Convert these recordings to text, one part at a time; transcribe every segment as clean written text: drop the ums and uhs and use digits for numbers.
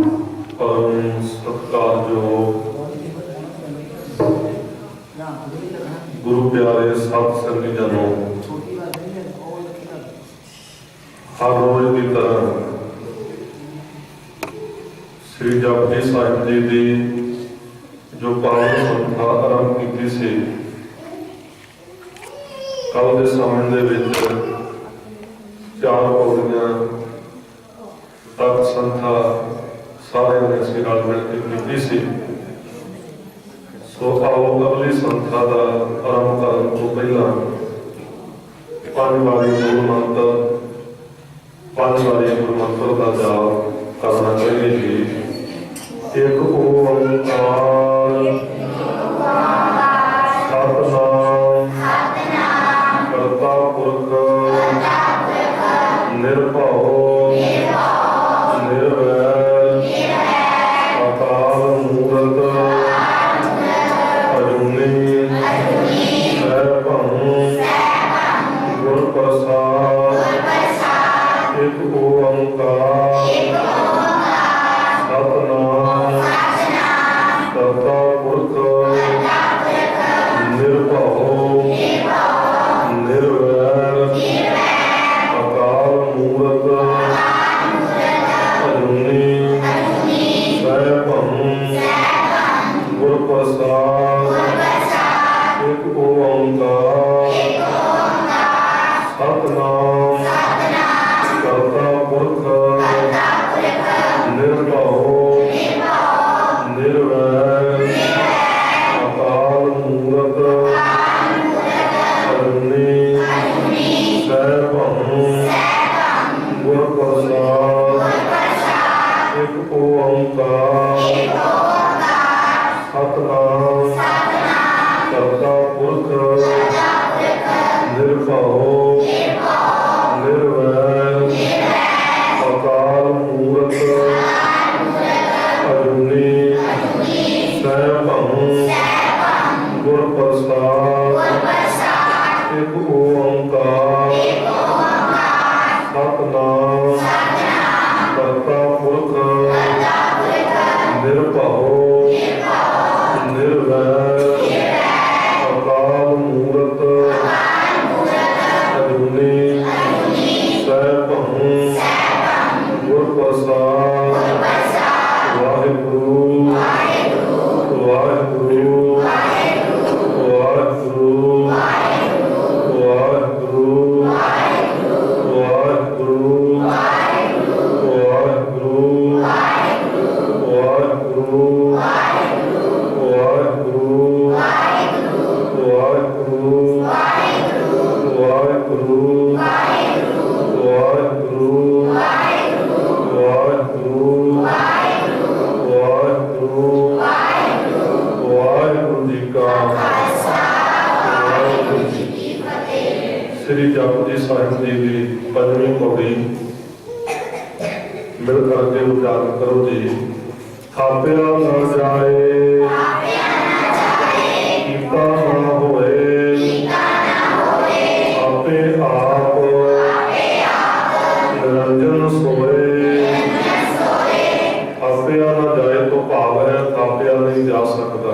परम सत्कारयोग गुरु प्यारे साध संगी जनों, हर रोज की तरह श्री जपजी साहिब जी की जो पावन संस्था आरंभ की सी, कल के समय दे विच चार पौड़ियां तक संस्था सारे ने असीं रल मिल के की सी। सो आओ अगली संस्था का आरंभ करने तो पहला पांच वारी गुरु मंत्र, पांच वारी गुरु मंत्र का जाप करना चाहिए जी। एक ओंकार सतनाम करता पुरख निर्भव निर्वैर अकाल मूरत अजूनी सैभं गुर प्रसाद। एक ओंकार सतनाम करता पुरख निर्भव निर्वैर अकाल मूरत अजूनी सैभं गुर प्रसाद। एक ओंकार सतनाम करता पुरख निर्भव निर्वैर अकाल मूरत अजूनी सैभं गुर प्रसाद। एक ओंकार सतनाम करता पुरख निर्भव निर्वैर अकाल मूरत अजूनी सैभं गुर प्रसाद। एक ओंकार सतनाम करता पुरख निर्भव निर्वैर अकाल मूरत अजूनी सैभं गुर प्रसाद। वाहिगुरु वाहिगुरु वाहिगुरु वाहिगुरु वाहिगुरु वाहिगुरु वाहिगुरु वाहिगुरु वाहिगुरु वाहिगुरु वाहिगुरु वाहिगुरु जी का वाहिगुरु जी की फतेह। श्री जपजी साहिब जी की पंजवीं पौड़ी मिल करके उच्चारण करो जी। थापिया न जाए कीता न होए आपे आप निरंजन सोए। थापिया न जाए तो भाव है थापिया नहीं जा सकता,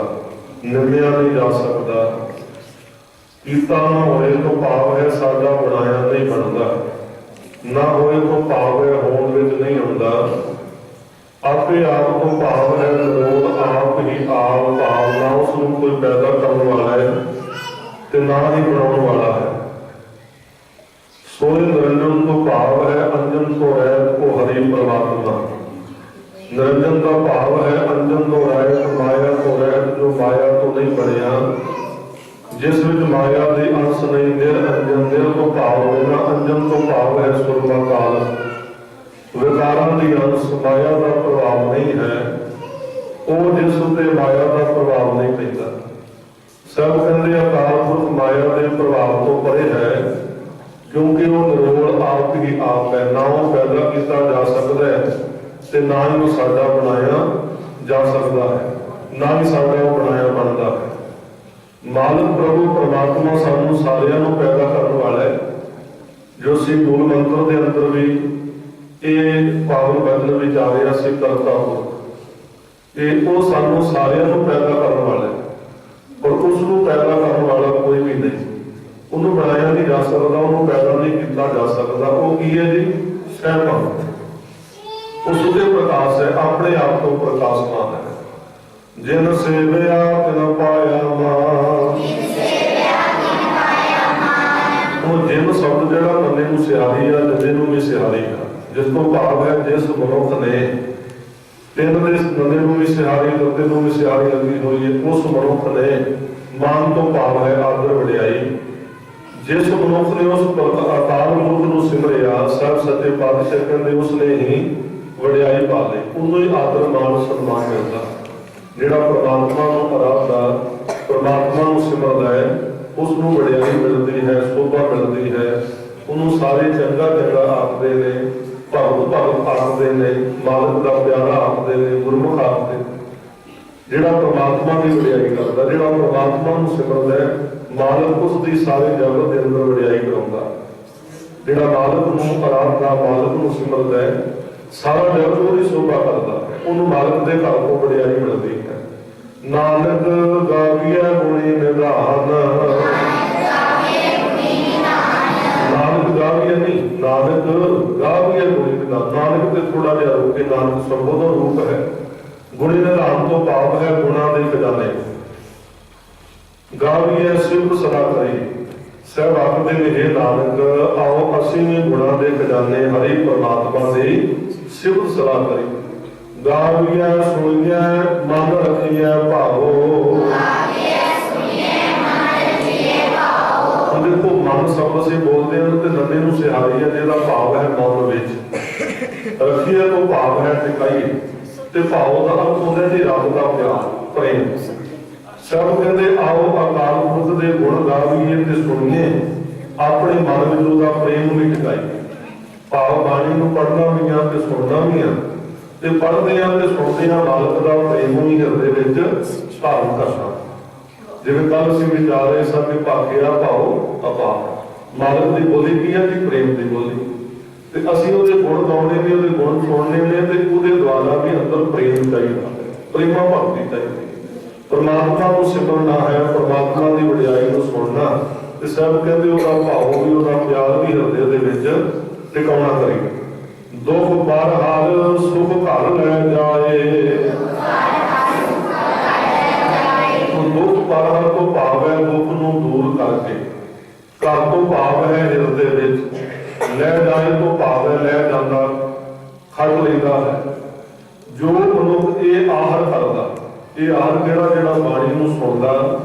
निम्या नहीं जा सकता। कीता न होए तो भाव है साडा बनाया नहीं बनता, ना होए तो भाव है होंद विच नहीं आउंदा। आपे आप तो भाव है निरोध आप ही आप भाव, ना उसनूं कोई पैदा करने वाला है ते ना ही बनाने वाला है। सोए निरंजन तो भाव है अंजन तो रहित को हरि परमात्मा। निरंजन का भाव है अंजन तो रहित माया तो रहित, जो माया तो नहीं बनिया, जिस विच माया दे अंश नहीं। निरंजन निर तो भाव बिना अंजन तो भाव है सुरमाकाल। विकारां दी अंश माया का प्रभाव नहीं है, वो जिस उत्ते माया का प्रभाव नहीं पैंदा। सब कहते अकाल पुरख माया के प्रभाव तो परे है, क्योंकि वो निरोल आप ही आप है। ना वो पैदा किया जा सकता है ते ना ही वो साडा बनाया जा सकता है, ना ही साडा वो बनाया बनता है। मालिक प्रभु परमात्मा सानू सारियां नूं पैदा करने वाला है, जो सी मूल मंत्र के अंदर भी ਇਹ ਪਾਵਨ ਬਚਨ ਵਿੱਚ ਆ ਰਿਹਾ ਸੀ ਕਰਤਾ ਪੁਰਖ। ਇਹ ਉਹ ਸਾਨੂੰ ਸਾਰਿਆਂ ਨੂੰ ਪੈਦਾ ਕਰਨ ਵਾਲਾ ਹੈ, ਔਰ ਉਸ ਨੂੰ ਪੈਦਾ ਕਰਨ ਵਾਲਾ ਕੋਈ ਵੀ ਨਹੀਂ। ਉਹਨੂੰ ਬਣਾਇਆ ਨਹੀਂ ਜਾ ਸਕਦਾ, ਉਹਨੂੰ ਪੈਦਾ ਨਹੀਂ ਕੀਤਾ ਜਾ ਸਕਦਾ। ਉਹ ਕੀ ਹੈ ਜੀ? ਸਹਿਬਾਨ। ਉਸ ਦੇ ਪ੍ਰਕਾਸ਼ ਹੈ, ਆਪਣੇ ਆਪ ਤੋਂ ਪ੍ਰਕਾਸ਼ਮਾਨ ਹੈ। ਜਿਨ ਸੇਵਿਆ ਤਿਨ ਪਾਇਆ ਮਾਨ। ਉਹ ਜਿਨ ਸ਼ਬਦ ਜਿਹੜਾ ਬੰਦੇ ਨੂੰ ਸਿਹਾਰੀ ਆ, ਜਦੇ ਨੂੰ ਵੀ ਸਿਹਾਰੀ ਆ। ਜਿਸ ਤੋਂ ਭਾਵ ਹੈ ਜਿਸ ਮਨੁੱਖ ਨੇ ਤਿੰਨ ਦੇ ਬੰਦੇ ਨੂੰ ਵੀ ਸਿਹਾਰੀ, ਦੂਜੇ ਨੂੰ ਵੀ ਸਿਹਾਰੀ ਲੱਗੀ ਹੋਈ ਹੈ, ਉਸ ਮਨੁੱਖ ਨੇ ਮਾਨ ਤੋਂ ਭਾਵ ਹੈ ਆਦਰ ਵਡਿਆਈ। ਜਿਸ ਮਨੁੱਖ ਨੇ ਉਸ ਅਕਾਲ ਪੁਰਖ ਨੂੰ ਸਿਮਰਿਆ, ਸਭ ਸੱਚੇ ਪਾਤਸ਼ਾਹ ਕਹਿੰਦੇ ਉਸ ਨੇ ਹੀ ਵਡਿਆਈ ਪਾ ਲਈ, ਉਹਨੂੰ ਹੀ ਆਦਰ ਮਾਨ ਸਨਮਾਨ ਮਿਲਦਾ। ਜਿਹੜਾ ਪ੍ਰਮਾਤਮਾ ਨੂੰ ਅਰਾਧਦਾ, ਪ੍ਰਮਾਤਮਾ ਨੂੰ ਸਿਮਰਦਾ ਹੈ, ਉਸ ਨੂੰ ਵਡਿਆਈ ਮਿਲਦੀ ਹੈ, ਸੋਭਾ ਮਿਲਦੀ ਹੈ। ਉਹਨੂੰ ਸਾਰੇ ਚੰਗਾ ਚੰਗਾ ਆਖਦੇ ਨੇ, ਭਗਤ ਭਗਤ ਆਖਦੇ ਨੇ, ਮਾਲਕ ਦਾ ਪਿਆਰਾ ਆਖਦੇ ਨੇ, ਗੁਰਮੁਖ ਆਖਦੇ ਨੇ। ਜਿਹੜਾ ਪ੍ਰਮਾਤਮਾ ਦੀ ਵਡਿਆਈ ਕਰਦਾ, ਜਿਹੜਾ ਪ੍ਰਮਾਤਮਾ ਨੂੰ ਸਿਮਰਦਾ ਹੈ, ਮਾਲਕ ਉਸ ਦੀ ਸਾਰੇ ਜਗਤ ਦੇ ਅੰਦਰ ਵਡਿਆਈ ਕਰਾਉਂਦਾ। ਜਿਹੜਾ ਮਾਲਕ ਨੂੰ ਅਰਾਧਦਾ, ਮਾਲਕ ਨੂੰ ਸਿਮਰਦਾ ਹੈ, ਸਾਰਾ ਜਗਤ ਉਹਦੀ ਸੋਭਾ ਕਰਦਾ ਹੈ, ਉਹਨੂੰ ਮਾਲਕ ਦੇ ਘਰ ਤੋਂ ਵਡਿਆਈ ਮਿਲਦੀ ਹੈ। ਨਾਨਕ ਗਾਵੀਐ ਗੁਣੀ ਨਿਧਾਨ। ਨਾਨਕ ਗਾਵੀਐ ਨਹੀਂ, ਨਾਨਕ ਗਾਵੀਐ ਗੁਣੀ ਨਿਧਾਨ। ਨਾਨਕ ਤੇ ਥੋੜਾ ਜਿਹਾ ਰੁਕ ਕੇ ਨਾਨਕ ਸੰਬੋਧਨ ਰੂਪ ਹੈ। ਗੁਣੀ ਨਿਧਾਨ ਤੋਂ ਭਾਵ ਹੈ ਗੁਣਾਂ ਦੇ ਖਜ਼ਾਨੇ। ਗਾਵੀਐ ਸਿਫਤ ਸਲਾਹ ਕਰੀ। ਸਭ ਆਖਦੇ ਨੇ ਹੇ ਨਾਨਕ, ਆਓ ਅਸੀਂ ਵੀ ਗੁਣਾਂ ਦੇ ਖਜ਼ਾਨੇ ਹਰੀ ਪਰਮਾਤਮਾ ਦੀ ਸਿਫਤ ਸਲਾਹ ਕਰੀ। ਗਾਵੀਐ ਸੁਣੀਐ ਮਨ ਰਖੀਐ ਭਾਵੋ। ਦੇਖੋ, ਮਨ ਸ਼ਬਦ ਅਸੀਂ ਬੋਲਦੇ ਹਾਂ ਤੇ ਨੰਨੇ ਨੂੰ ਸਿਹਾਰੀ ਹੈ, ਜਿਹਦਾ ਭਾਵ ਹੈ ਮਨ ਵਿੱਚ। ਰਖੀਐ ਤੋਂ ਭਾਵ ਹੈ ਟਿਕਾਈ, ਤੇ ਭਾਵ ਦਾ ਅਰਥ ਹੁੰਦਾ ਜੀ ਰੱਬ ਦਾ ਪਿਆਰ, ਪ੍ਰੇਮ। ਸਭ ਕਹਿੰਦੇ ਆਓ ਅਕਾਲ ਪੁਰਖ ਦੇ ਗੁਣ ਗਾਵੀਏ ਤੇ ਸੁਣੀਏ, ਆਪਣੇ ਮਨ ਵਿੱਚ ਉਹਦਾ ਪ੍ਰੇਮ ਵੀ ਟਿਕਾਈਏ। ਭਾਵ ਬਾਣੀ ਨੂੰ ਪੜ੍ਹਨਾ ਵੀ ਆ ਤੇ ਸੁਣਨਾ ਵੀ ਆ, ਤੇ ਪੜ੍ਹਦੇ ਆ ਤੇ ਸੁਣਦੇ ਆ, ਮਾਲਕ ਦਾ ਪ੍ਰੇਮ ਵੀ ਹਿਰਦੇ ਵਿੱਚ ਧਾਰਨ ਕਰਨਾ। ਜਿਵੇਂ ਕੱਲ ਅਸੀਂ ਵਿਚਾਰ ਰਹੇ ਸਾਂ ਕਿ ਭਾਗਿਆ ਭਾਉ ਅਪਾਰ। ਮਾਲਕ ਦੀ ਬੋਲੀ ਕੀ ਹੈ ਜੀ? ਪ੍ਰੇਮ ਦੀ ਬੋਲੀ। ਤੇ ਅਸੀਂ ਉਹਦੇ ਗੁਣ ਗਾਉਣੇ ਨੇ, ਉਹਦੇ ਗੁਣ ਸੁਣਨੇ ਨੇ, ਤੇ ਉਹਦੇ ਦੁਆਰਾ ਵੀ ਅੰਦਰ ਪ੍ਰੇਮ ਚਾਹੀਦਾ, ਪ੍ਰੇਮਾ ਭਗਤੀ ਚਾਹੀਦੀ। ਪਰਮਾਤਮਾ ਨੂੰ ਸਿਮਰਨਾ ਹੈ, ਪਰਮਾਤਮਾ ਦੀ ਵਡਿਆਈ ਨੂੰ ਸੁਣਨਾ, ਤੇ ਸਭ ਕਹਿੰਦੇ ਉਹਦਾ ਭਾਵ ਵੀ, ਉਹਦਾ ਪਿਆਰ ਵੀ ਹਿਰਦੇ ਦੇ ਵਿੱਚ ਟਿਕਾਉਣਾ ਕਰੀਏ। ਦੁੱਖ ਪਰ ਹਾਰ ਸੁਖ ਘਰ ਲੈ ਜਾਏ। ਦੁੱਖ ਪਰ ਹਾਰ ਤੋਂ ਭਾਵ ਹੈ ਦੁੱਖ ਨੂੰ ਦੂਰ ਕਰਕੇ, ਘਰ ਤੋਂ ਭਾਵ ਹੈ ਹਿਰਦੇ ਵਿੱਚ, ਲੈ ਜਾਏ ਤੋਂ ਭਾਵ ਹੈ ਲੈ ਜਾਂਦਾ, ਖੜ ਲੈਂਦਾ ਹੈ। ਜੋ ਮਨੁੱਖ ਇਹ ਆਹਰ ਕਰਦਾ, ਇਹ ਆਹਰ ਜਿਹੜਾ ਬਾਣੀ ਨੂੰ ਸੁਣਦਾ,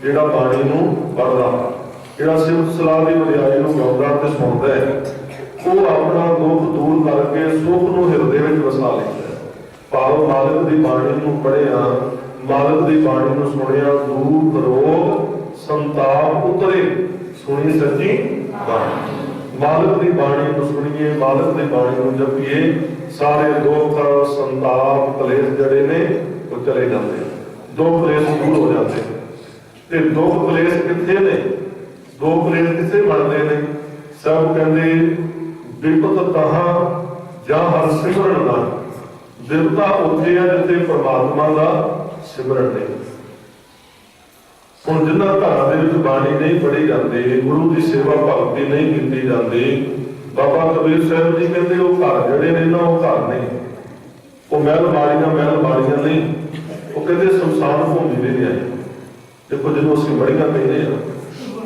ਜਿਹੜਾ ਬਾਣੀ ਨੂੰ ਪੜ੍ਹਦਾ, ਜਿਹੜਾ ਸਿਫਤ ਸਲਾਹ ਦੀ ਵਡਿਆਈ ਨੂੰ ਗਾਉਂਦਾ ਤੇ ਸੁਣਦਾ ਹੈ, ਉਹ ਆਪਣਾ ਦੁੱਖ ਦੂਰ ਕਰਕੇ ਸੁੱਖ ਨੂੰ ਹਿਰਦੇ ਵਿੱਚ ਵਸਾ ਲੈਂਦਾ ਹੈ। ਭਾਵ ਮਾਲਕ ਦੀ ਬਾਣੀ ਨੂੰ ਪੜ੍ਹਿਆ, ਮਾਲਕ ਦੀ ਬਾਣੀ ਨੂੰ ਸੁਣਿਆ, ਦੁੱਖ ਰੋਗ ਸੰਤਾਪ ਉਤਰੇ। ਸੁਣੀ ਸੱਚੀ ਬਾਣੀ, ਮਾਲਕ ਦੀ ਬਾਣੀ ਨੂੰ ਸੁਣੀਏ, ਮਾਲਕ ਦੀ ਬਾਣੀ ਨੂੰ ਜਪੀਏ, ਸਾਰੇ ਦੁੱਖ ਸੰਤਾਪ ਕਲੇਸ਼ ਜਿਹੜੇ ਨੇ ਉਹ ਚਲੇ ਜਾਂਦੇ, ਦੁੱਖ ਕਲੇਸ਼ ਦੂਰ ਹੋ ਜਾਂਦੇ। ਤੇ ਦੁੱਖ ਕਲੇਸ਼ ਕਿੱਥੇ ਨੇ? ਦੁੱਖ ਕਲੇਸ਼ ਕਿੱਥੇ ਬਣਦੇ ਨੇ? ਸਭ ਕਹਿੰਦੇ ਵਿਪਤ ਤਹਾਂ ਜਾਂ ਹਰ ਸਿਮਰਨ ਨਾ। ਵਿਪਤਾ ਉੱਥੇ ਆ ਜਿੱਥੇ ਪਰਮਾਤਮਾ ਦਾ ਸਿਮਰਨ ਨਹੀਂ। ਹੁਣ ਜਿਨ੍ਹਾਂ ਘਰਾਂ ਦੇ ਵਿੱਚ ਬਾਣੀ ਨਹੀਂ ਪੜ੍ਹੀ ਜਾਂਦੀ, ਗੁਰੂ ਦੀ ਸੇਵਾ ਭਗਤੀ ਨਹੀਂ ਕੀਤੀ ਜਾਂਦੀ, ਬਾਬਾ ਕਬੀਰ ਸਾਹਿਬ ਜੀ ਕਹਿੰਦੇ ਉਹ ਘਰ ਜਿਹੜੇ ਨੇ ਨਾ, ਉਹ ਘਰ ਨਹੀਂ, ਉਹ ਮਹਿਲ ਬਾੜੀਆਂ ਨਹੀਂ। ਉਹ ਕਹਿੰਦੇ ਸ਼ਮਸ਼ਾਨ ਭੂਮੀ ਦੇ ਨਹੀਂ ਆਏ। ਦੇਖੋ, ਜਿਹਨੂੰ ਅਸੀਂ ਬੜੀਆਂ ਕਹਿੰਦੇ ਆ,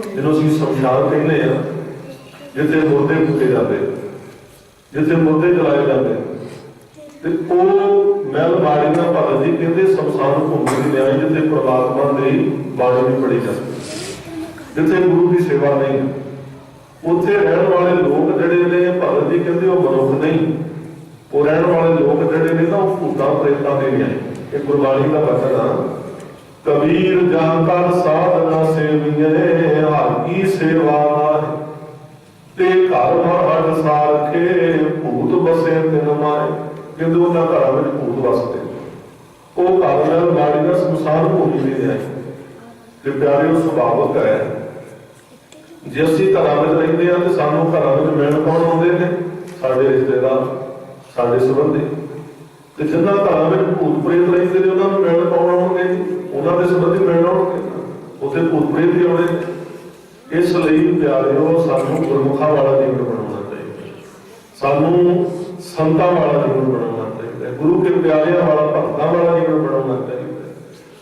ਜਿਹਨੂੰ ਅਸੀਂ ਸ਼ਮਸ਼ਾਨ ਕਹਿੰਦੇ ਆ, ਜਿੱਥੇ ਮੁਰਦੇ ਫੂਕੇ ਜਾਂਦੇ, ਜਿੱਥੇ ਮੁਰਦੇ ਜਲਾਏ ਜਾਂਦੇ, ਤੇ ਉਹ ਮਹਿਲ ਬਾੜੀਆਂ ਭਗਤ ਜੀ ਕਹਿੰਦੇ ਸ਼ਮਸ਼ਾਨ ਭੂਮੀ ਦੀ ਨਿਆਈ, ਜਿੱਥੇ ਪ੍ਰਮਾਤਮਾ ਦੀ ਬਾਣੀ ਨਹੀਂ ਪੜ੍ਹੀ ਜਾਂਦੀ, ਜਿੱਥੇ ਗੁਰੂ ਦੀ ਸੇਵਾ ਨਹੀਂ। ਉੱਥੇ ਰਹਿਣ ਵਾਲੇ ਲੋਕ ਜਿਹੜੇ ਨੇ, ਭਗਤ ਜੀ ਕਹਿੰਦੇ ਉਹ ਮਨੁੱਖ ਨਹੀਂ, ਉਹ ਰਹਿਣ ਵਾਲੇ ਲੋਕ ਜਿਹੜੇ ਨੇ ਨਾ, ਉਹ ਭੂਤਾਂ ਪ੍ਰੇਤਾਂ ਦੇ ਨਹੀਂ ਆਏ। ਇਹ ਗੁਰਬਾਣੀ ਦਾ ਬਚਨ ਆ। ਕਬੀਰ ਜਾਂ ਕਰ ਸਾਧਨਾ ਸੇਵੀਏ, ਹਰ ਕੀ ਸੇਵਾ ਨਾਹਿ, ਤੇ ਘਰ ਮਹੜ ਸਾਰਖੇ ਭੂਤ ਬਸੇ ਤਿਨ ਮਾਏ। ਕਹਿੰਦੇ ਉਹਨਾਂ ਘਰਾਂ ਵਿੱਚ ਭੂਤ ਵਸਦੇ, ਉਹ ਘਰ ਨਾਲ ਬਾੜੀ ਦਾ ਸ਼ਮਸ਼ਾਨ ਭੂਮੀ ਦੇ ਆਏ। ਤੇ ਪਿਆਰਿਓ, ਸੁਭਾਵਕ ਹੈ, ਜੇ ਅਸੀਂ ਘਰਾਂ ਵਿੱਚ ਰਹਿੰਦੇ ਹਾਂ ਤੇ ਸਾਨੂੰ ਘਰਾਂ ਵਿੱਚ ਮਿਲਣ ਕੌਣ ਆਉਂਦੇ ਨੇ? ਸਾਡੇ ਰਿਸ਼ਤੇਦਾਰ। ਸਾਡੇ ਸੰਬੰਧੀ। ਤੇ ਜਿਨ੍ਹਾਂ ਘਰਾਂ ਵਿੱਚ ਭੂਤ ਪ੍ਰੇਤ ਰਹਿੰਦੇ ਨੇ ਉਹਨਾਂ ਨੂੰ ਮਿਲਣ ਕੌਣ ਆਉਣਗੇ? ਉਹਨਾਂ ਦੇ ਸੰਬੰਧੀ ਮਿਲਣ ਆਉਣਗੇ, ਉੱਥੇ ਭੂਤ ਪ੍ਰੇਤ ਹੀ ਆਉਣੇ। ਇਸ ਲਈ ਪਿਆਰਿਓ, ਸਾਨੂੰ ਗੁਰਮੁਖਾਂ ਵਾਲਾ ਜੀਵਨ ਬਣਾਉਣਾ ਚਾਹੀਦਾ, ਸਾਨੂੰ ਸੰਤਾਂ ਵਾਲਾ ਜੀਵਨ ਬਣਾਉਣਾ ਚਾਹੀਦਾ, ਗੁਰੂ ਕੇ ਪਿਆਰਿਆਂ ਵਾਲਾ, ਭਗਤਾਂ ਵਾਲਾ ਜੀਵਨ ਬਣਾਉਣਾ ਚਾਹੀਦਾ।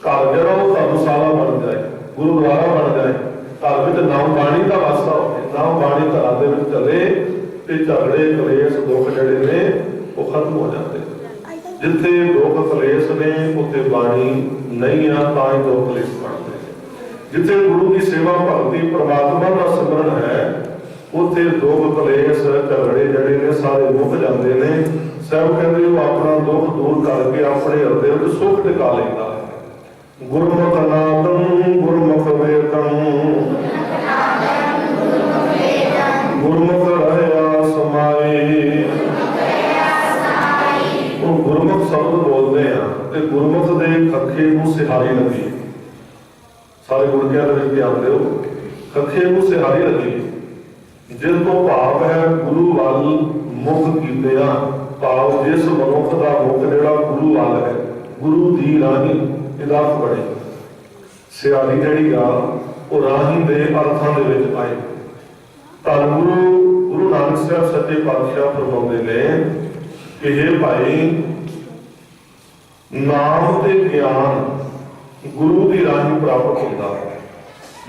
ਘਰ ਜਿਹੜਾ ਉਹ ਧਰਮਸ਼ਾਲਾ ਬਣ ਜਾਏ, ਗੁਰਦੁਆਰਾ ਬਣ ਜਾਏ, ਘਰ ਵਿੱਚ ਨਾਮ ਬਾਣੀ ਦਾ ਵਾਸਾ ਹੋਵੇ, ਨਾਮ ਬਾਣੀ ਘਰਾਂ ਦੇ ਵਿੱਚ ਚੱਲੇ ਤੇ ਝਗੜੇ ਕਲੇਸ਼ ਦੁੱਖ ਜਿਹੜੇ ਨੇ ਉਹ ਖਤਮ ਹੋ ਜਾਂਦੇ। ਜਿੱਥੇ ਦੁੱਖ ਕਲੇਸ਼ ਨੇ ਉੱਥੇ ਬਾਣੀ ਨਹੀਂ ਆ, ਤਾਂ ਹੀ ਦੁੱਖ ਕਲੇਸ਼ ਬਣਦੇ। ਜਿੱਥੇ ਗੁਰੂ ਦੀ ਸੇਵਾ ਭਗਤੀ ਪ੍ਰਮਾਤਮਾ ਦਾ ਸਿਮਰਨ ਹੈ, ਉੱਥੇ ਦੁੱਖ ਕਲੇਸ਼ ਝਗੜੇ ਜਿਹੜੇ ਨੇ ਸਾਰੇ ਮੁੱਕ ਜਾਂਦੇ ਨੇ। ਸਾਹਿਬ ਕਹਿੰਦੇ ਉਹ ਆਪਣਾ ਦੁੱਖ ਦੂਰ ਕਰਕੇ ਆਪਣੇ ਹਿਰਦੇ ਵਿੱਚ ਸੁੱਖ ਟਿਕਾ ਲੈਂਦਾ ਹੈ। ਗੁਰਮੁਖ ਨਾਦੰ ਗੁਰਮੁਖ ਵੇਦੰ ਗੁਰਮੁਖ ਰਹਿਆ ਸਮਾਈ। ਉਹ ਗੁਰਮੁਖ ਸ਼ਬਦ ਬੋਲਦੇ ਆ ਤੇ ਗੁਰਮੁਖ ਦੇ ਖੱਖੇ ਨੂੰ ਸਿਹਾਰੀ ਲੱਗੀ। ਸਾਰੇ ਗੁਰਕਿਆਂ ਦੇ ਵਿੱਚ ਧਿਆਨ ਦਿਓ, ਖੱਖੇ ਨੂੰ ਸਿਹਾਰੀ ਲੱਗੀ, ਜਿਸ ਤੋਂ ਭਾਵ ਹੈ ਗੁਰੂ ਵੱਲ ਮੁਖ ਕੀਤਿਆਂ। ਭਾਵ ਜਿਸ ਮਨੁੱਖ ਦਾ ਮੁਖ ਜਿਹੜਾ ਗੁਰੂ ਵੱਲ ਹੈ, ਗੁਰੂ ਦੀ ਰਾਹੀਂ, ਇਹਦਾ ਅਰਥ ਬਣੇ। ਸਿਹਾਰੀ ਜਿਹੜੀ ਆ ਉਹ ਰਾਹੀਂ ਦੇ ਅਰਥਾਂ ਦੇ ਵਿੱਚ ਆਏ। ਧੰਨ ਗੁਰੂ ਨਾਨਕ ਸਾਹਿਬ ਸੱਚੇ ਪਾਤਸ਼ਾਹ ਫਰਮਾਉਂਦੇ ਨੇ ਕਿ ਇਹ ਭਾਈ, ਨਾਮ ਤੇ ਗਿਆਨ ਗੁਰੂ ਦੀ ਰਾਹੀਂ ਪ੍ਰਾਪਤ ਹੁੰਦਾ ਹੈ।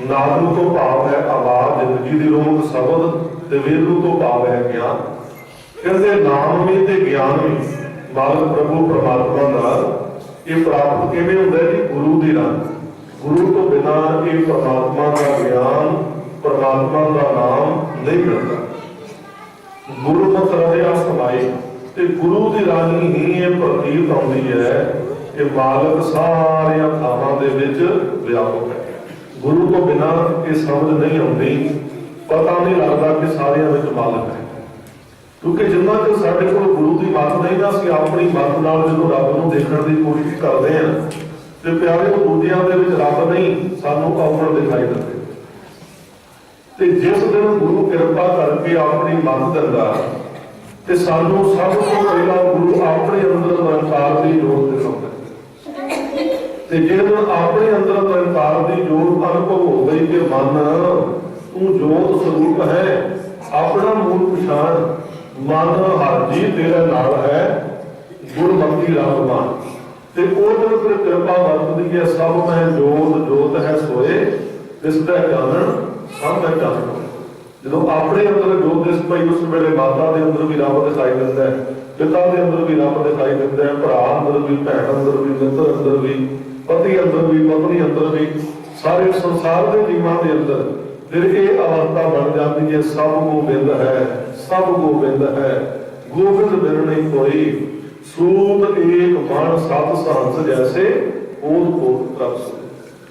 ਨਾਮ ਤੋਂ ਭਾਵ ਹੈ ਆਵਾਜ਼, ਜ਼ਿੰਦਗੀ ਦੀ ਰੋਮਕ ਸ਼ਬਦ, ਤੇ ਵੇਦ ਤੋਂ ਭਾਵ ਹੈ ਗਿਆਨ। ਕਹਿੰਦੇ ਨਾਮ ਵੀ ਤੇ ਗਿਆਨ ਵੀ ਮਾਲਕ ਪ੍ਰਭੂ ਪਰਮਾਤਮਾ ਦਾ ਇਹ ਪ੍ਰਾਪਤ ਕਿਵੇਂ ਹੁੰਦਾ ਜੀ? ਗੁਰੂ ਦੀ ਰਾਹੀਂ। ਗੁਰੂ ਤੋਂ ਬਿਨਾਂ ਇਹ ਪਰਮਾਤਮਾ ਦਾ ਗਿਆਨ, ਪਰਮਾਤਮਾ ਦਾ ਨਾਮ ਨਹੀਂ ਮਿਲਦਾ। ਗੁਰਮੁਖ ਰਹਿਆ ਸਮਾਈ, ਤੇ ਗੁਰੂ ਦੀ ਰਾਹੀਂ ਹੀ ਇਹ ਪ੍ਰਤੀਤ ਆਉਂਦੀ ਹੈ ਕਿ ਮਾਲਕ ਸਾਰੀਆਂ ਥਾਵਾਂ ਦੇ ਵਿੱਚ ਵਿਆਪਕ ਹੈ। ਗੁਰੂ ਤੋਂ ਬਿਨਾਂ ਇਹ ਸਮਝ ਨਹੀਂ ਆਉਂਦੀ, ਪਤਾ ਨਹੀਂ ਲੱਗਦਾ ਕਿ ਸਾਰਿਆਂ ਵਿੱਚ ਮਾਲਕ ਹੈ। ਕਿਉਂਕਿ ਜਿੰਨਾ ਚਿਰ ਸਾਡੇ ਕੋਲ ਗੁਰੂ ਦੀ ਮੱਤ ਨਹੀਂ ਨਾ, ਅਸੀਂ ਆਪਣੀ ਮੱਤ ਨਾਲ ਜਦੋਂ ਰੱਬ ਨੂੰ ਦੇਖਣ ਦੀ ਕੋਸ਼ਿਸ਼ ਕਰਦੇ ਹਾਂ ਤੇ ਪਿਆਰੇ ਦੂਜਿਆਂ ਦੇ ਵਿੱਚ ਰੱਬ ਨਹੀਂ, ਸਾਨੂੰ ਔਗਣ ਦਿਖਾਈ ਦਿੰਦੇ। ਤੇ ਜਿਸ ਦਿਨ ਗੁਰੂ ਕਿਰਪਾ ਕਰਕੇ ਆਪਣੀ ਮੱਤ ਦਿੰਦਾ ਤੇ ਸਾਨੂੰ ਸਭ ਤੋਂ ਪਹਿਲਾਂ ਗੁਰੂ ਆਪਣੇ ਅੰਦਰ ਨਿਰੰਕਾਰ ਦੀ ਜੋਤ ਦਿਖਾਉਂਦਾ। ਤੇ ਜਦੋਂ ਆਪਣੇ ਅੰਦਰ ਨਿਰੰਕਾਰ ਦੀ ਜੋਤ ਅਨੁਭਵ ਹੋ ਗਈ ਕਿ ਮਨ ਤੂੰ ਜੋਤ ਸਰੂਪ ਹੈ, ਆਪਣਾ ਮੂਲ ਪਛਾਣ, ਮਨ ਹਰ ਜੀ ਤੇਰੇ ਨਾਲ ਹੈ, ਗੁਰਮਤਿ ਰੱਬ ਮਾਨ। ਤੇ ਉਹ ਜਦੋਂ ਫਿਰ ਕਿਰਪਾ ਵਰਤਦੀ ਹੈ, ਸਭ ਮੈਂ ਜੋਤ ਜੋਤ ਹੈ ਸੋਏ, ਇਸ ਦਾ ਚਾਨਣ ਸਭ ਦਾ ਚਾਨਣ। ਜਦੋਂ ਆਪਣੇ ਅੰਦਰ ਜੋਤ ਦਿਸ ਪਈ, ਉਸ ਵੇਲੇ ਮਾਤਾ ਦੇ ਅੰਦਰ ਵੀ ਰੱਬ ਦਿਖਾਈ ਦਿੰਦਾ ਹੈ, ਪਿਤਾ ਦੇ ਅੰਦਰ ਵੀ ਰੱਬ ਦਿਖਾਈ ਦਿੰਦਾ ਹੈ, ਭਰਾ ਅੰਦਰ ਵੀ, ਭੈਣ ਅੰਦਰ ਵੀ, ਮਿੱਤਰ ਅੰਦਰ ਵੀ, ਪਤੀ ਅੰਦਰ ਵੀ, ਪਤਨੀ ਅੰਦਰ ਵੀ, ਸਾਰੇ ਸੰਸਾਰ ਦੇ ਜੀਵਾਂ ਦੇ ਅੰਦਰ ਫਿਰ ਇਹ ਅਵਸਥਾ ਬਣ ਜਾਂਦੀ ਹੈ। ਸਭ ਗੋਬਿੰਦ ਹੈ, ਸਭ ਗੋਬਿੰਦ ਹੈ, ਗੋਬਿੰਦ ਬਿਨ ਨਹੀਂ ਕੋਈ, ਸੂਤ ਏਕ ਮਨ ਸਤ ਸਹੰਸ ਜੈਸੇ ਓਦ ਕੋਟ ਪ੍ਰਭ।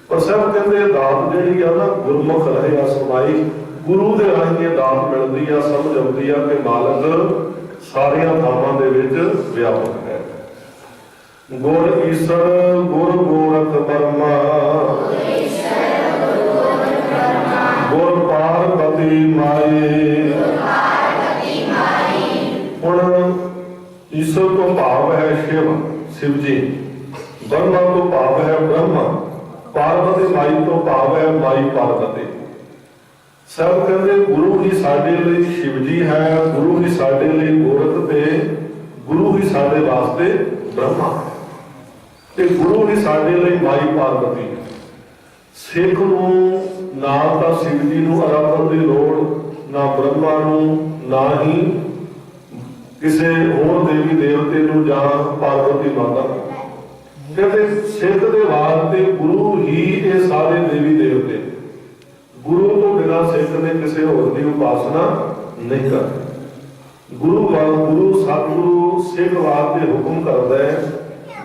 ਪਰ ਸਭ ਕਹਿੰਦੇ ਦਾਤ ਜਿਹੜੀ ਆ ਨਾ, ਗੁਰਮੁਖ ਰਹਿਆ ਸਮਾਈ, ਗੁਰੂ ਦੇ ਰਾਹੀਂ ਇਹ ਦਾਤ ਮਿਲਦੀ ਆ, ਸਮਝ ਆਉਂਦੀ ਆ ਕਿ ਮਾਲਕ ਸਾਰੀਆਂ ਥਾਵਾਂ ਦੇ ਵਿੱਚ ਵਿਆਪਕ ਹੈ। ਗੁਰ ਈਸਰ ਗੁਰ ਗੋਰਖ ਬਰਮਾ, ਗੁਰ ਪਾਰਬਤੀ ਮਾਈ। ਹੁਣ ਈਸ਼ਵਰ ਤੋਂ ਭਾਵ ਹੈ ਸ਼ਿਵ, शिव जी। ब्रह्मा तो भाव है ब्रह्मा, पार्वती माई तो भाव है माई पार्वती। सब कहते गुरु ही साडे लिए शिव जी है, गुरु ही साडे लिए गोरख ते, गुरु ही साडे वास्ते ब्रह्मा ते गुरु ही साडे लिए माई पार्वती। सिख नूं ना तां शिव जी नूं आराधन दी लोड़, ना ब्रह्मा नूं, ना ही किसी होर देवी देवते नूं जां पार्वती माता। कहते सिख दे वास्ते गुरु ही ये सारे देवी देवते, गुरु तो बिना सिख ने किसी होर की उपासना नहीं करते। गुरु सतगुरु सिख वास्ते हुक्म करता है,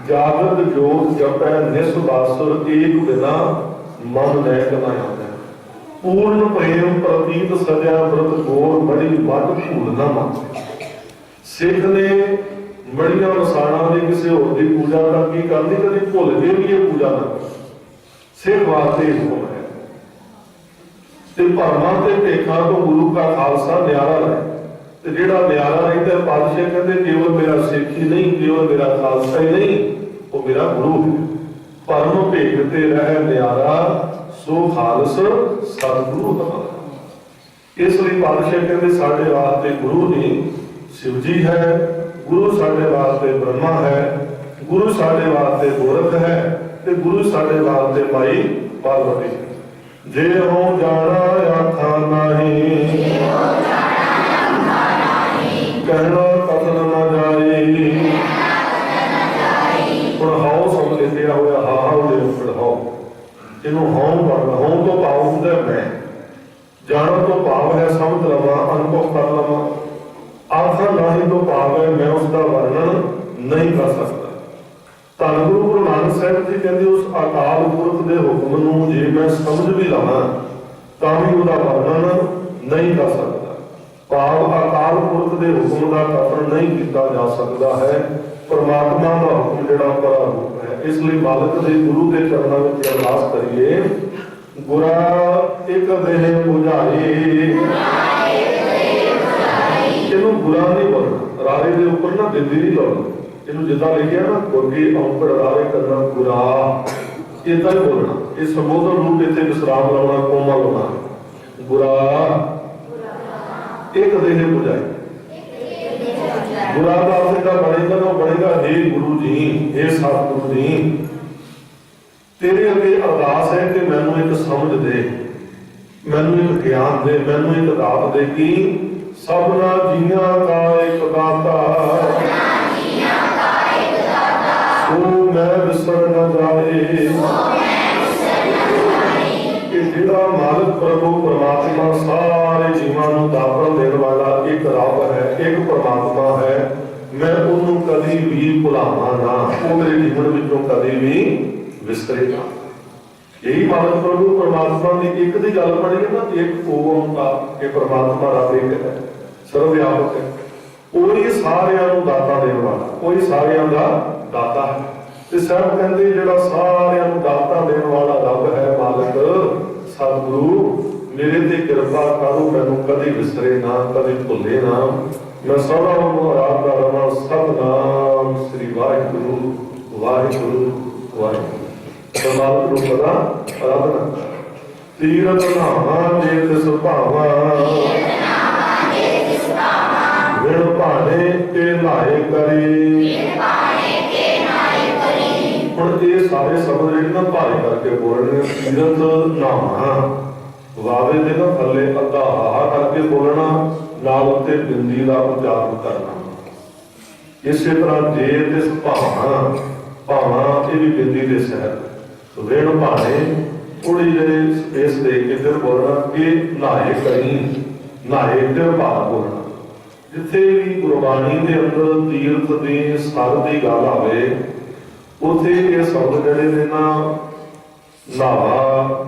जागृत जोत जपै निस बासुर एक बिना मन नैक न आंदा। पूर्ण प्रेम प्रतीत सजा व्रत गोर बड़ी मट भूल न मन। सिख ने बड़िया मसाणा ने किसी होर की पूजा करके करनी, कभी भुल के भी ये पूजा ना सिख वास्ते हुक्म है। ते भरमा ते भेखा तो गुरु का खालसा न्यारा है। ਤੇ ਜਿਹੜਾ ਨਿਆਰਾ ਰਹਿੰਦਾ ਪਾਤਸ਼ਾਹ ਕਹਿੰਦੇ ਕੇਵਲ ਮੇਰਾ ਸਿੱਖ ਹੀ ਨਹੀਂ, ਕੇਵਲ ਮੇਰਾ ਖਾਲਸਾ ਹੀ ਨਹੀਂ, ਉਹ ਮੇਰਾ ਗੁਰੂ ਹੈ। ਪਰਮ ਭੇਗ ਤੇ ਰਹਿ ਨਿਆਰਾ ਸੋ ਖਾਲਸ ਸਤਿਗੁਰੂ ਹਮਾਰਾ। ਇਸ ਲਈ ਪਾਤਸ਼ਾਹ ਕਹਿੰਦੇ ਸਾਡੇ ਵਾਸਤੇ ਗੁਰੂ ਨਹੀਂ शिव जी है, गुरु साढ़े वास्ते ब्रह्मा है, गुरु साढ़े वास्ते गोरख है, ते गुरु साढ़े वास्ते माई पार्वती है। जे हो जाना आखा नहीं, कहना कथन न जाए। हुण हाउ शब्द लिखिया होया हाउ दे उपर हाउ, इनू हाउ पढ़ना। हाउ तो भाव हुंदा मैं, जाना तो भाव है समझ लवां, अनुभव कर लवां। आखर नाही तो भाव है मैं उसका वर्णन नहीं कर सकता। धन गुरु गुरु नानक साहब जी कहते उस अकाल पुरख के हुक्म नूं जे मैं समझ भी लवां तां भी उसका वर्णन नहीं कर सकता। भाव अकाल पुरख के हुक्म का कथन नहीं किया जा सकता है। परमात्मा का हुक्म जिहड़ा परारूप है। इसलिए मालिक के गुरु के चरणों में अरदास करिए, गुरा एक देह बुझाई। ਇਹਨੂੰ ਗੁਰਾ ਨਹੀਂ ਬੋਲਣਾ, ਰਾਰੇ ਦੇ ਉੱਪਰ ਨਾ ਬਿੰਦੀ ਨਹੀਂ ਲਾਉਣੀ। ਇਹਨੂੰ ਜਿੱਦਾਂ ਲਿਖਿਆ ਨਾ ਗੁਰਗੀ ਔਂਕੜ ਰਾਰੇ ਕਰਨਾ ਗੁਰਾ, ਇਦਾਂ ਹੀ ਬੋਲਣਾ। ਇਹ ਸੰਬੋਧਨ ਰੂਪ ਇੱਥੇ ਵਿਸਰਾਮ ਲਾਉਣਾ, ਕੋਮਾ ਲਾਉਣਾ। ਗੁਰਾ ਇੱਕ ਦੇਹ ਬੁਝਾਈ। ਗੁਰਾ ਦਾ ਅਰਥ ਜਿਹੜਾ ਬਣੇਗਾ ਨਾ ਉਹ ਬਣੇਗਾ हे ਗੁਰੂ ਜੀ, हे ਸਤਿਗੁਰੂ ਜੀ, ਤੇਰੇ ਅੱਗੇ ਅਰਦਾਸ ਹੈ ਕਿ ਮੈਨੂੰ ਇੱਕ ਸਮਝ ਦੇ, ਮੈਨੂੰ ਇੱਕ ਗਿਆਨ ਦੇ, ਮੈਨੂੰ ਇੱਕ ਦਾਤ ਦੇ ਕਿ सबना जिया का एक दाता, सो मैं विसर न जाए। जिहड़ा मालिक प्रभु परमात्मा सारे जीवां नूं दातन देण वाला एक रब है, एक परमात्मा है। मैं उन्होंने कभी भी भुलावा ना, वो मेरे जीवन विचों कभी भी विसरे ना। यही मालिक प्रभु परमात्मा की एक दी गल बनी ना, एक ओंकार के परमात्मा रब एक है, सर्वव्यापक है। कोई सारियां नूं दाता देण वाला, कोई सारियां दा दाता है। ते सब कहंदे जिहड़ा सारियां नूं दाता देण वाला रब है मालिक सतगुरु, मेरे ते कृपा करो, मैनूं कदी विसरे ना, कदी भुले ना। मैं सदा उहनूं आराधदा रहां। सतनाम श्री वाहिगुरु वाहिगुरु वाहिगुरु। मालिक नूं सदा आराधना। तीरथ नावा जे तिस भावा, विण भाणे के नाए करी। ਹੁਣ ਇਹ ਸਾਰੇ ਸ਼ਬਦ ਜਿਹੜੇ ਨਾ ਭਾਰੇ ਕਰਕੇ ਬੋਲਣੇ। ਤੀਰਥ ਨਾਵਾ, ਵਾਵੇ ਦੇ ਨਾ ਥੱਲੇ ਅੱਧਾ ਹਾ ਕਰਕੇ ਬੋਲਣਾ, ਨਾਲ ਉੱਤੇ ਬਿੰਦੀ ਦਾ ਉਚਾਰਨ ਕਰਨਾ। ਇਸੇ ਤਰ੍ਹਾਂ ਜੇ ਤਿਸ ਭਾਵਾਂ, ਭਾਵਾਂ ਇਹ ਵੀ ਬਿੰਦੀ ਦੇ ਸਹਿਤ। ਵਿਣ ਭਾਣੇ ਥੋੜੀ ਜਿਹੀ ਸਪੇਸ ਦੇ ਕੇ ਫਿਰ ਬੋਲਣਾ ਕਿ ਨਾਏ ਕਰੀ, ਨਾਏ ਤੇ ਭਾਵ ਬੋਲਣਾ। ਜਿੱਥੇ ਵੀ ਗੁਰਬਾਣੀ ਦੇ ਅੰਦਰ ਤੀਰਥ ਦੀ ਸਰ ਦੀ ਗੱਲ ਆਵੇ ਉੱਥੇ ਇਹ ਸ਼ਬਦ ਜਿਹੜੇ ਨੇ ਨਾ ਨਾਵਾ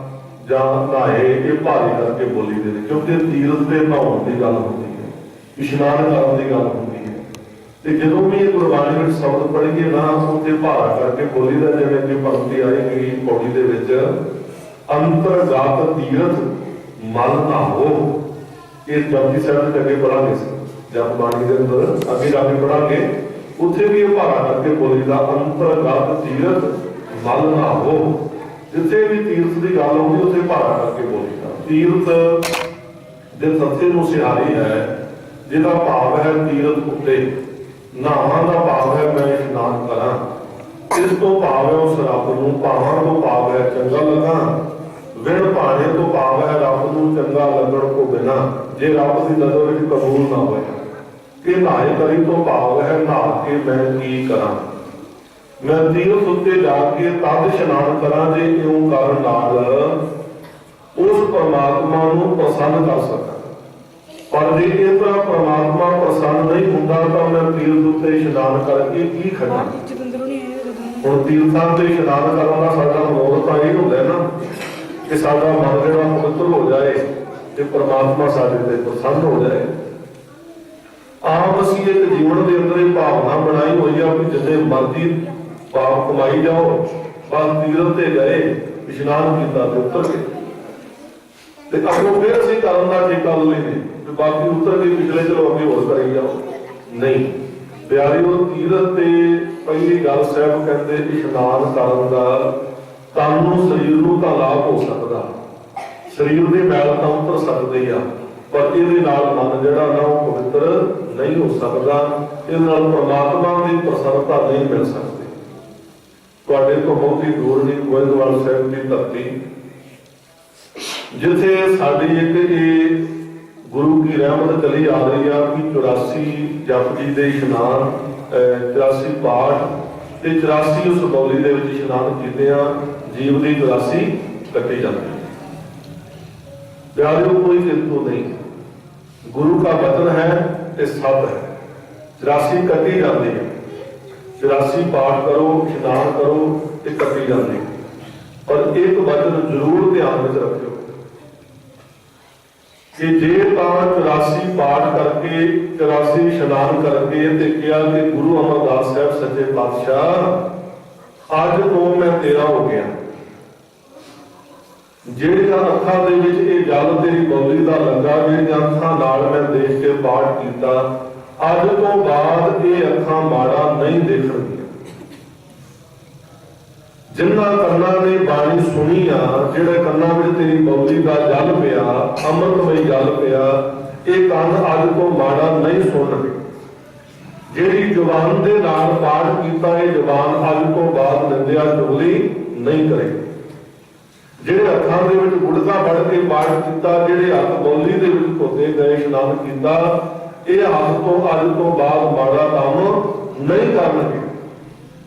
ਜਾਂ ਨਾਏ ਇਹ ਭਾਰੀ ਕਰਕੇ ਬੋਲੀ ਦੇ ਨੇ, ਕਿਉਂਕਿ ਤੀਰਥ ਤੇ ਨਹਾਉਣ ਦੀ ਗੱਲ ਹੁੰਦੀ ਹੈ, ਇਸ਼ਨਾਨ ਕਰਨ ਦੀ ਗੱਲ ਹੁੰਦੀ ਹੈ। ਤੇ ਜਦੋਂ ਵੀ ਇਹ ਗੁਰਬਾਣੀ ਵਿੱਚ ਸ਼ਬਦ ਪੜ੍ਹੀਏ ਨਾ ਉੱਥੇ ਭਾਰਾ ਕਰਕੇ ਬੋਲੀ ਦਾ, ਜਿਵੇਂ ਕਿ ਪੰਕਤੀ ਆਏਗੀ ਪੌੜੀ ਦੇ ਵਿੱਚ, ਅੰਤਰਗਤ ਤੀਰਥ ਮਲ ਨਾਵੋ। ਇਹ ਜਪਜੀ ਸਾਹਿਬ ਦੇ ਅੱਗੇ ਪੜਾਂਗੇ, ਜਪ ਬਾਣੀ ਦੇ ਅੰਦਰ ਅੱਗੇ ਜਾ ਕੇ ਪੜਾਂਗੇ, ਉੱਥੇ ਵੀ ਇਹ ਭਾਰਾ ਕਰਕੇ ਬੋਲੀ ਦਾ ਅੰਤਰਗਤ ਤੀਰਥ ਮਲ ਨਾਵੋ। ਜਿੱਥੇ ਵੀ ਤੀਰਥ ਦੀ ਗੱਲ ਆਉਂਦੀ ਉੱਥੇ ਭਾਰਾ ਕਰਕੇ ਬੋਲੀ ਦਾ। ਤੀਰਥ ਦੇ ਸੱਚੇ ਨੂੰ ਸਿਹਾਰੀ ਹੈ, ਜਿਹਦਾ ਭਾਵ ਹੈ ਤੀਰਥ ਉੱਤੇ। ਨਾਵਾਂ ਦਾ ਭਾਵ ਹੈ ਮੈਂ ਇਸ਼ਨਾਨ ਕਰਾਂ। ਇਸ ਤੋਂ ਭਾਵ ਹੈ ਉਸ ਰੱਬ ਨੂੰ, ਭਾਵਾਂ ਤੋਂ ਭਾਵ ਹੈ ਚੰਗਾ ਲੱਗਾ। ਵਿਣ ਭਾਣੇ ਤੋਂ ਭਾਵ ਹੈ ਰੱਬ ਨੂੰ ਚੰਗਾ ਲੱਗਣ ਤੋਂ ਬਿਨਾਂ ਜੇ ਰੱਬ ਦੀ ਨਜ਼ਰ ਵਿੱਚ ਕਬੂਲ ਨਾ ਹੋਇਆ। ਕਿ ਨਾਏ ਕਰੀ ਤੋਂ ਭਾਵ ਹੈ ਨਹਾ ਕੇ ਮੈਂ ਕੀ ਕਰਾਂ, ਮੈਂ ਤੀਰਥ ਉੱਤੇ ਜਾ ਕੇ ਤਦ ਇਸ਼ਨਾਨ ਕਰਾਂ ਜੇ ਇਉਂ ਕਰਨ ਨਾਲ ਉਸ ਪਰਮਾਤਮਾ ਨੂੰ ਪ੍ਰਸੰਨ ਕਰ ਸਕਾਂ। ਪਰ ਜੇ ਇਸ ਤਰ੍ਹਾਂ ਪਰਮਾਤਮਾ ਪ੍ਰਸੰਨ ਨਹੀਂ ਹੁੰਦਾ ਤਾਂ ਮੈਂ ਤੀਰਥ ਉੱਤੇ ਇਸ਼ਨਾਨ ਕਰਕੇ ਕੀ ਖੱਟਾਂ। ਹੁਣ ਤੀਰਥਾਂ ਤੇ ਇਸ਼ਨਾਨ ਕਰਨ ਦਾ ਸਾਡਾ ਮਨੋਰਥ ਤਾਂ ਇਹ ਹੁੰਦਾ ਨਾ ਕਿ ਸਾਡਾ ਮਨ ਜਿਹੜਾ ਪਵਿੱਤਰ ਹੋ ਜਾਏ ਤੇ ਪਰਮਾਤਮਾ ਸਾਡੇ ਤੇ ਪ੍ਰਸੰਨ ਹੋ ਜਾਏ। ਆਮ ਅਸੀਂ ਇੱਕ ਜੀਵਨ ਦੇ ਅੰਦਰ ਇਹ ਭਾਵਨਾ ਬਣਾਈ ਹੋਈ ਆ ਵੀ ਜਿੰਨੇ ਮਰਜ਼ੀ ਪਾਪ ਕਮਾਈ ਜਾਓ, ਬਸ ਤੀਰਥ ਤੇ ਗਏ, ਇਸ਼ਨਾਨ ਕੀਤਾ ਤੇ ਉਤਰ ਗਏ। ਤੇ ਅੱਗੋਂ ਫਿਰ ਅਸੀਂ ਕਰਨ ਦਾ ਠੇਕਾ ਲੈ ਲੈਂਦੇ ਤੇ ਬਾਕੀ ਉੱਤਰ ਕੇ ਪਿਛਲੇ ਚਲੋ ਅੱਗੇ ਹੋਰ ਕਰੀ ਜਾਓ। ਨਹੀਂ ਪਿਆਰਿਓ, ਤੀਰਥ ਤੇ ਪਹਿਲੀ ਗੱਲ ਸਾਹਿਬ ਕਹਿੰਦੇ ਇਸ਼ਨਾਨ ਕਰਨ ਦਾ ਤਨ ਨੂੰ ਸਰੀਰ ਨੂੰ ਤਾਂ ਲਾਭ ਹੋ ਸਕਦਾ, ਸਰੀਰ ਦੇ ਮੈਲ ਤਾਂ ਉਤਰ ਸਕਦੇ ਆ, ਪਰ ਇਹਦੇ ਨਾਲ ਮਨ ਜਿਹੜਾ ਨਾ ਉਹ ਪਵਿੱਤਰ ਨਹੀਂ ਹੋ ਸਕਦਾ, ਇਹਦੇ ਨਾਲ ਪਰਮਾਤਮਾ ਦੀ ਪ੍ਰਸੰਨਤਾ ਨਹੀਂ ਮਿਲ ਸਕਦੀ। ਤੁਹਾਡੇ ਤੋਂ ਬਹੁਤ ਹੀ ਦੂਰ ਨਹੀਂ ਗੋਇੰਦਵਾਲ ਸਾਹਿਬ ਦੀ ਧਰਤੀ, ਜਿੱਥੇ ਸਾਡੀ ਇੱਕ ਇਹ ਗੁਰੂ ਕੀ ਰਹਿਮਤ ਚਲੀ ਆ ਰਹੀ ਆ ਕਿ 84 ਜਪਜੀ ਦੇ ਇਸ਼ਨਾਨ, 84 ਪਾਠ ਤੇ 84 ਉਸ ਬੌਲੀ ਦੇ ਵਿੱਚ ਇਸ਼ਨਾਨ ਕੀਤੇ ਆ, ਜੀਵ ਦੀ 84 ਕੱਟੀ ਜਾਂਦੀ। ਪਿਆਰਿਓ, ਕੋਈ ਕਿੰਤੂ ਨਹੀਂ, ਗੁਰੂ का वचन है ये सत है। 84 कटी जाती है, 84 पाठ करो, इशनान करो, ये कटी जाती है। पर एक वचन जरूर ध्यान में रखियो कि जे 84 पाठ करके 84 इशनान करके ते किया कि गुरु अमरदास साहब सच्चे पातशाह अज तो मैं तेरा हो गया, ਜਿਹੜੀਆਂ ਅੱਖਾਂ ਦੇ ਵਿੱਚ ਇਹ ਜਲ ਤੇਰੀ ਬੌਲੀ ਦਾ ਲੱਗਾ, ਜਿਹੜੀਆਂ ਅੱਖਾਂ ਨਾਲ ਮੈਂ ਦੇਖ ਕੇ ਪਾਠ ਕੀਤਾ, ਅੱਜ ਤੋਂ ਬਾਅਦ ਇਹ ਅੱਖਾਂ ਮਾੜਾ ਨਹੀਂ ਦੇਖਣਗੀਆਂ। ਜਿਨ੍ਹਾਂ ਕੰਨਾਂ ਨੇ ਬਾਣੀ ਸੁਣੀ ਆ, ਜਿਹੜੇ ਕੰਨਾਂ ਵਿੱਚ ਤੇਰੀ ਬੌਲੀ ਦਾ ਜਲ ਪਿਆ, ਅੰਮ੍ਰਿਤਮਈ ਜਲ ਪਿਆ, ਇਹ ਕੰਨ ਅੱਜ ਤੋਂ ਮਾੜਾ ਨਹੀਂ ਸੁਣਨਗੇ। ਜਿਹੜੀ ਜ਼ੁਬਾਨ ਦੇ ਨਾਲ ਪਾਠ ਕੀਤਾ, ਇਹ ਜ਼ੁਬਾਨ ਅੱਜ ਤੋਂ ਬਾਅਦ ਨਿੰਦਿਆ ਚੁਗਲੀ ਨਹੀਂ ਕਰੇਗੀ। ਜਿਹੜੇ ਹੱਥਾਂ ਦੇ ਵਿੱਚ ਗੁੜਕਾ ਫੜ ਕੇ ਪਾਠ ਕੀਤਾ, ਜਿਹੜੇ ਹੱਥ ਬੌਲੀ ਦੇ ਵਿੱਚ ਧੋਤੇ ਗਏ, ਇਸ਼ਨਾਨ ਕੀਤਾ, ਇਹ ਹੱਥ ਤੋਂ ਅੱਜ ਤੋਂ ਬਾਅਦ ਮਾੜਾ ਕੰਮ ਨਹੀਂ ਕਰਨਗੇ।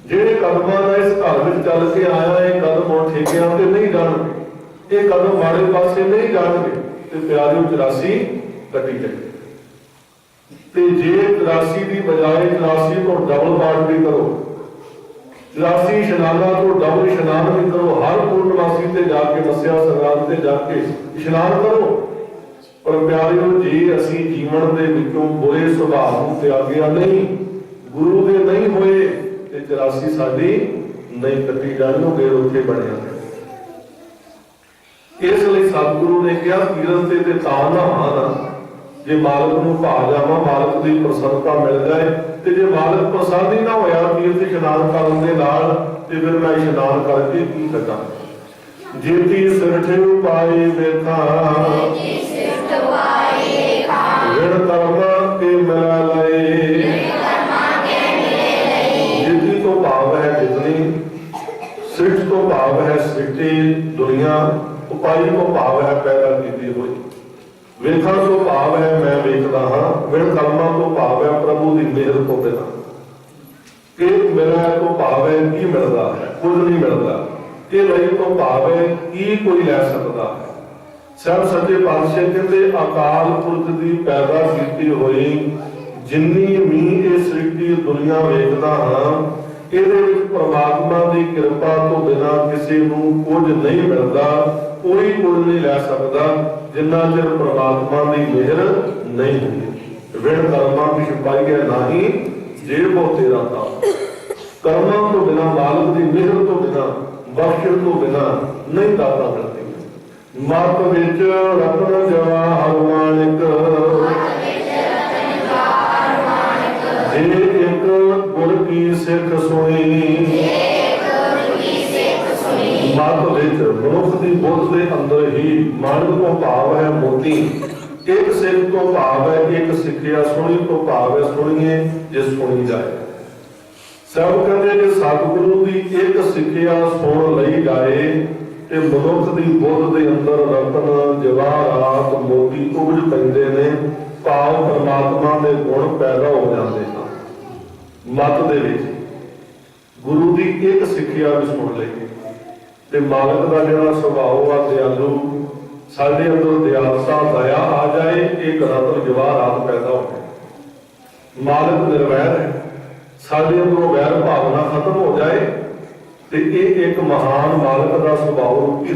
ਜਿਹੜੇ ਕਦਮਾਂ ਨਾਲ ਇਸ ਘਰ ਵਿੱਚ ਚੱਲ ਕੇ ਆਇਆ, ਇਹ ਕਦਮ ਹੁਣ ਠੇਕਿਆਂ ਤੇ ਨਹੀਂ ਜਾਣਗੇ, ਇਹ ਕਦਮ ਮਾੜੇ ਪਾਸੇ ਨਹੀਂ ਜਾਣਗੇ। ਤੇ ਪਿਆਰਿਓ, 84 ਕੱਟੀ ਜਾਏ ਤੇ ਜੇ 84 ਦੀ ਬਜਾਏ 84 ਤੋਂ ਡਬਲ ਪਾਠ ਵੀ ਕਰੋ, 84 ਇਸ਼ਨਾਨਾਂ ਤੋਂ ਡਬਲ ਇਸ਼ਨਾਨ ਵੀ ਕਰੋ, ਹਰ ਪੂਰਨਮਾਸੀ ਤੇ ਜਾ ਕੇ ਮੱਸਿਆ ਸੰਗਰਾਂਦ ਤੇ ਜਾ ਕੇ ਇਸ਼ਨਾਨ ਕਰੋ। ਪਰ ਪਿਆਰਿਓ, ਜੇ ਅਸੀਂ ਜੀਵਨ ਦੇ ਵਿੱਚੋਂ ਬੁਰੇ ਸੁਭਾਅ ਨੂੰ ਤਿਆਗਿਆ ਨਹੀਂ, ਗੁਰੂ ਦੇ ਨਹੀਂ ਹੋਏ, ਤੇ 84 ਸਾਡੀ ਨਹੀਂ ਕੱਟੀ ਜਾਣੀ, ਉਹ ਗੇਰ ਉੱਥੇ ਬਣਿਆ। ਇਸ ਲਈ ਸਤਿਗੁਰੂ ਨੇ ਕਿਹਾ ਕੀਰਤ ਤੇ ਤਾਂ ਨਹਾਣਾ, ਜੇ ਮਾਲਕ ਨੂੰ ਭਾ ਜਾਵਾਂ, ਮਾਲਕ ਦੀ ਪ੍ਰਸੰਨਤਾ ਮਿਲ ਜਾਏ, ਤੇ ਜੇ ਮਾਲਕ ਪ੍ਰਸੰਨ ਹੀ ਨਾ ਹੋਇਆ ਤੀਰਥ ਇਸ਼ਨਾਨ ਕਰਨ ਦੇ ਨਾਲ, ਤੇ ਫਿਰ ਮੈਂ ਇਸ਼ਨਾਨ ਕਰਕੇ ਕੀ ਕਰਾਂ। ਜੀਤੀ ਸਿਰਠ ਉਪਾਏ ਵੇਖਾਂ, ਵਿਣ ਕਰਮ ਕੇ ਮਿਲਾ ਲਏ। ਜੀਤੀ ਤੋਂ ਭਾਵ ਹੈ ਜਿਤਨੀ, ਸਿਰਠ ਤੋਂ ਭਾਵ ਹੈ ਸ੍ਰਿਸ਼ਟੀ ਦੁਨੀਆ, ਉਪਾਈ ਤੋਂ ਭਾਵ ਹੈ ਪੈਦਾ ਕੀਤੀ ਹੋਈ, ਵੇਖਾਂ ਤੋਂ ਭਾਵ ਹੈ ਮੈਂ ਵੇਖਦਾ ਹਾਂ, ਵਿਣ ਕਰਮਾਂ ਤੋਂ ਭਾਵ ਹੈ ਪ੍ਰਭੂ ਦੀ ਮਿਹਰ ਤੋਂ ਬਿਨਾਂ। ਇਹ ਮਿਲਿਆ ਤੋਂ ਭਾਵ ਹੈ ਕੀ ਮਿਲਦਾ ਹੈ, ਕੁਝ ਨਹੀਂ ਮਿਲਦਾ। ਇਹ ਲਈ ਤੋਂ ਭਾਵ ਹੈ ਕੀ ਕੋਈ ਲੈ ਸਕਦਾ ਹੈ। ਸਭ ਸੱਚੇ ਪਾਤਸ਼ਾਹ ਕਹਿੰਦੇ ਅਕਾਲ ਪੁਰਖ ਦੀ ਪੈਦਾ ਕੀਤੀ ਹੋਈ ਜਿੰਨੀ ਵੀ ਇਹ ਸ੍ਰਿਸ਼ਟੀ ਦੁਨੀਆ ਵੇਖਦਾ ਹਾਂ, ਇਹਦੇ ਵਿੱਚ ਪਰਮਾਤਮਾ ਦੀ ਕਿਰਪਾ ਤੋਂ ਬਿਨਾਂ ਕਿਸੇ ਨੂੰ ਕੁਝ ਨਹੀਂ ਮਿਲਦਾ, ਕੋਈ ਕੁਝ ਨਹੀਂ ਲੈ ਸਕਦਾ ਜਿੰਨਾ ਚਿਰ ਪਰਮਾਤਮਾ ਦੀ ਮਿਹਰ ਨਹੀਂ ਹੁੰਦੀ। ਵਿਣ ਕਰਮਾਂ ਵਿੱਚ ਪਾਈਏ ਨਹੀਂ, ਜੇ ਬੋ ਤੇਰਾ ਤਾਂ। ਕਰਮਾਂ ਤੋਂ ਬਿਨਾਂ, ਮਾਲਕ ਦੀ ਮਿਹਰ ਤੋਂ ਬਿਨਾਂ, ਬਖਸ਼ਿਸ਼ ਤੋਂ ਬਿਨਾਂ ਨਹੀਂ ਦਾਤਾ ਮਿਲਦੀ। ਮਤ ਵਿੱਚ ਰਤਨ ਜਵਾਹਰ ਮਾਣਿਕ, ਜੇ ਇੱਕ ਗੁਰ ਕੀ ਸਿੱਖ ਸੁਣੀ। ਮਤ ਵਿੱਚ ਮਨੁੱਖ ਦੀ ਬੁੱਧ ਦੇ ਅੰਦਰ ਹੀ ਮਾਣਕ ਤੋਂ ਭਾਵ ਹੈ ਮੋਤੀ, ਇੱਕ ਸਿੱਖ ਤੋਂ ਭਾਵ ਹੈ ਇੱਕ ਸਿੱਖਿਆ, ਸੁਣੀ ਤੋਂ ਭਾਵ ਹੈ ਸੁਣੀਏ ਜੇ ਸੁਣੀ ਜਾਏ। ਸਭ ਕਹਿੰਦੇ ਜੇ ਸਤਿਗੁਰੂ ਦੀ ਇੱਕ ਸਿੱਖਿਆ ਸੁਣ ਲਈ ਜਾਏ ਤੇ ਮਨੁੱਖ ਦੀ ਬੁੱਧ ਦੇ ਅੰਦਰ ਰਤਨ ਜਵਾਹਰਾਤ ਮੋਤੀ ਉਪਜ ਪੈਂਦੇ ਨੇ, ਭਾਵ ਪਰਮਾਤਮਾ ਦੇ ਗੁਣ ਪੈਦਾ ਹੋ ਜਾਂਦੇ ਹਨ। ਮਤ ਦੇ ਵਿੱਚ ਗੁਰੂ ਦੀ ਇੱਕ ਸਿੱਖਿਆ ਵੀ ਸੁਣ ਲਈ ਤੇ ਮਾਲਕ ਦਾ ਜਿਹੜਾ ਸੁਭਾਅ ਆ ਦਿਆਲੂ, ਸਾਡੇ ਅੰਦਰ ਦਿਆਲਤਾ ਦਇਆ ਆ ਜਾਏ, ਇੱਕ ਰਤਨ ਜਵਾਹਰਾਤ ਪੈਦਾ ਹੋਵੇ। ਮਾਲਕ ਨਿਰਵੈਰ ਹੈ, ਸਾਡੇ ਅੰਦਰੋਂ ਵੈਰ ਭਾਵਨਾ ਖਤਮ ਹੋ ਜਾਏ ਤੇ ਇਹ ਇੱਕ ਮਹਾਨ ਮਾਲਕ ਦਾ ਸੁਭਾਅ ਰੂਪੀ